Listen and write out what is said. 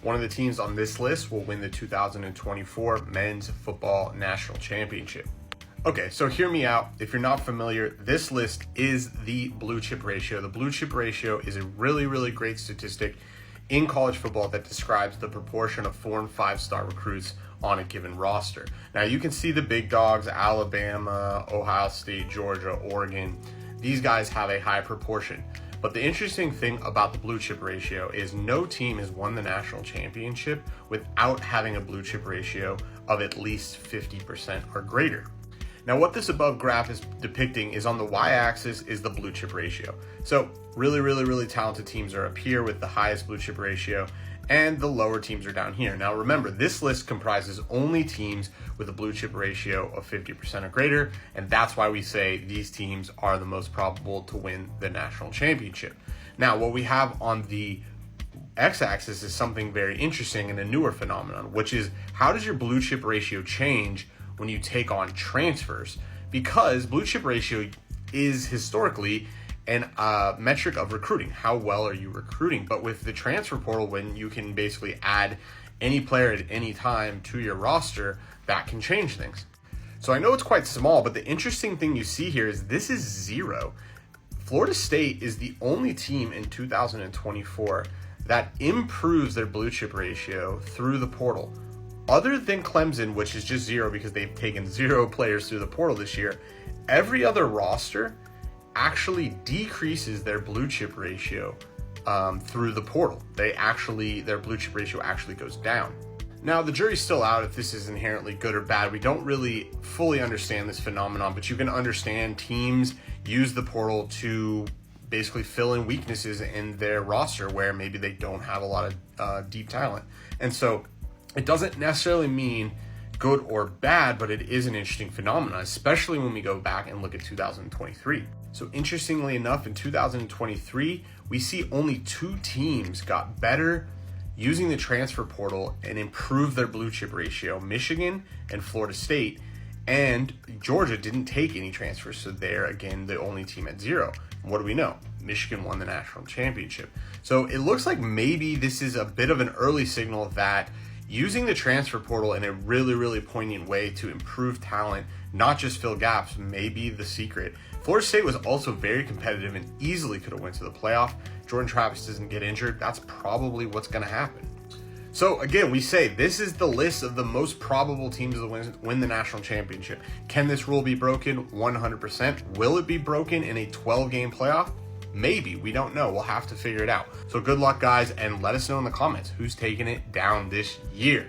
One of the teams on this list will win the 2024 Men's Football National Championship. Okay, so hear me out. If you're not familiar, this list is the blue chip ratio. The blue chip ratio is a really, really great statistic in college football that describes the proportion of 4- and 5-star recruits on a given roster. Now, you can see the big dogs, Alabama, Ohio State, Georgia, Oregon. These guys have a high proportion. But the interesting thing about the blue chip ratio is no team has won the national championship without having a blue chip ratio of at least 50% or greater. Now, what this above graph is depicting is on the y-axis is the blue chip ratio. So really, really, really talented teams are up here with the highest blue chip ratio, and the lower teams are down here. Now, remember, this list comprises only teams with a blue chip ratio of 50% or greater, and that's why we say these teams are the most probable to win the national championship. Now, what we have on the x-axis is something very interesting and a newer phenomenon, which is how does your blue chip ratio change when you take on transfers? Because blue chip ratio is historically an metric of recruiting. How well are you recruiting? But with the transfer portal, when you can basically add any player at any time to your roster, that can change things. So I know it's quite small, but the interesting thing you see here is this is 0. Florida State is the only team in 2024 that improves their blue chip ratio through the portal. Other than Clemson, which is just 0 because they've taken 0 players through the portal this year, every other roster actually decreases their blue chip ratio through the portal. Their blue chip ratio actually goes down. Now, the jury's still out if this is inherently good or bad. We don't really fully understand this phenomenon, but you can understand teams use the portal to basically fill in weaknesses in their roster where maybe they don't have a lot of deep talent. And so it doesn't necessarily mean good or bad, but it is an interesting phenomenon, especially when we go back and look at 2023. So interestingly enough, in 2023, we see only 2 teams got better using the transfer portal and improved their blue chip ratio, Michigan and Florida State, and Georgia didn't take any transfers. So they're, again, the only team at 0. What do we know? Michigan won the national championship. So it looks like maybe this is a bit of an early signal that using the transfer portal in a really, really poignant way to improve talent, not just fill gaps, may be the secret. Florida State was also very competitive and easily could have went to the playoff. Jordan Travis doesn't get injured. That's probably what's going to happen. So again, we say this is the list of the most probable teams to win the national championship. Can this rule be broken? 100%. Will it be broken in a 12-game playoff? Maybe. We don't know. We'll have to figure it out. So good luck, guys, and let us know in the comments who's taking it down this year.